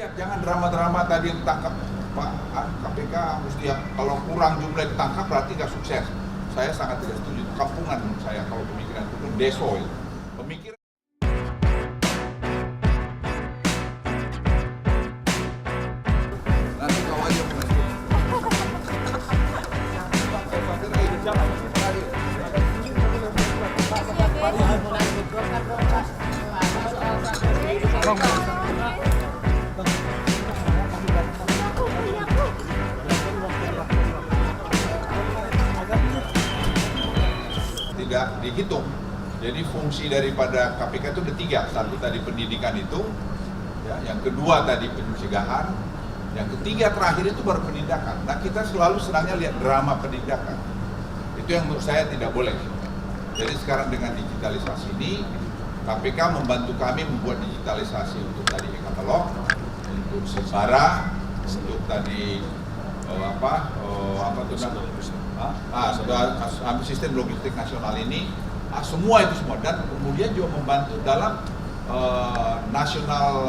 dilihat, jangan drama-drama tadi yang tangkap Pak KPK mesti kalau kurang jumlah ditangkap berarti nggak sukses. Saya sangat tidak setuju. Kampungan saya kalau pemikiran itu deso itu. Pemikiran nanti kau aja tidak dihitung. Jadi fungsi daripada KPK itu ada tiga. Satu tadi pendidikan itu, ya, yang kedua tadi pencegahan, yang ketiga terakhir itu baru penindakan. Nah kita selalu senangnya lihat drama penindakan. Itu yang menurut saya tidak boleh. Jadi sekarang dengan digitalisasi ini, KPK membantu kami membuat digitalisasi untuk tadi e-katalog, untuk Sebara, untuk tadi sistem logistik nasional ini, semua itu semua, dan kemudian juga membantu dalam nasional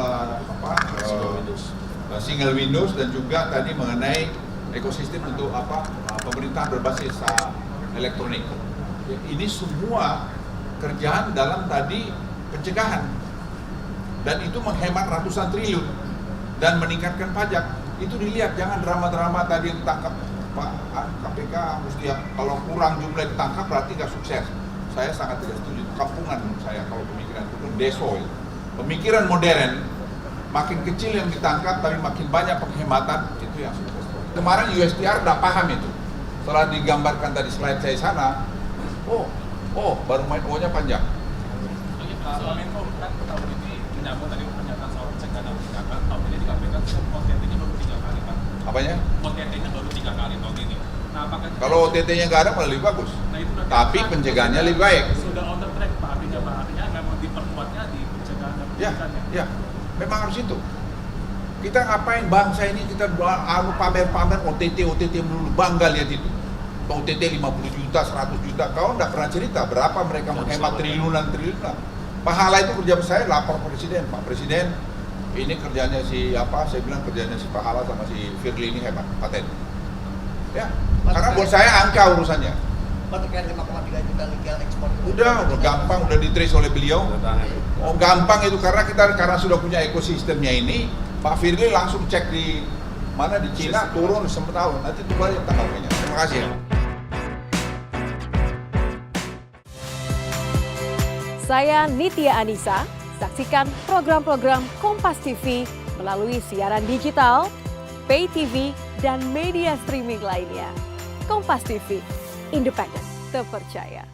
single windows, dan juga tadi mengenai ekosistem untuk pemerintahan berbasis elektronik. Ini semua kerjaan dalam tadi pencegahan, dan itu menghemat ratusan triliun dan meningkatkan pajak. Itu dilihat, jangan drama-drama tadi yang tangkap Pak KPK mesti kalau kurang jumlah ditangkap berarti nggak sukses. Saya sangat tidak setuju. Kampungan saya kalau pemikiran itu deso itu. Pemikiran modern, makin kecil yang ditangkap tapi makin banyak penghematan, itu yang sukses. Kemarin USTR udah paham itu. Setelah digambarkan tadi slide saya sana, baru main O-nya panjang. Pak Menko kan tahun ini menyambut tadi pernyataan soal pencegahan dan penindakan. Tahun ini di KPK OTT-nya baru 3 kali, Pak. Apanya? OTT-nya baru 3 kali tahun ini. Nah, apakah kalau OTT-nya nggak ada malah lebih bagus. Nah, itu tapi pencegahannya lebih baik. Sudah on the track, Pak. Artinya memang diperkuatnya di pencegahan dan pendidikannya. Ya, memang harus itu. Kita ngapain bangsa ini kita pamer-pamer OTT melulu, bangga lihat itu. OTT 50 juta, 100 juta, kau nggak pernah cerita berapa mereka menghemat triliunan. Pahala itu kerja saya lapor Presiden, Pak Presiden, ini kerjanya saya bilang kerjanya si Pahala sama si Firly ini hebat, paten. Ya, karena buat saya angka urusannya. Terkait 5,3 juta legal ekspor. Udah gampang, udah di-trace oleh beliau. Oh gampang itu karena sudah punya ekosistemnya ini, Pak Firly langsung cek di mana di Cina turun sempat tahu. Nanti tunggu aja tanggalnya. Terima kasih ya. Saya Nitya Anissa, saksikan program-program Kompas TV melalui siaran digital, pay TV, dan media streaming lainnya. Kompas TV, independen, terpercaya.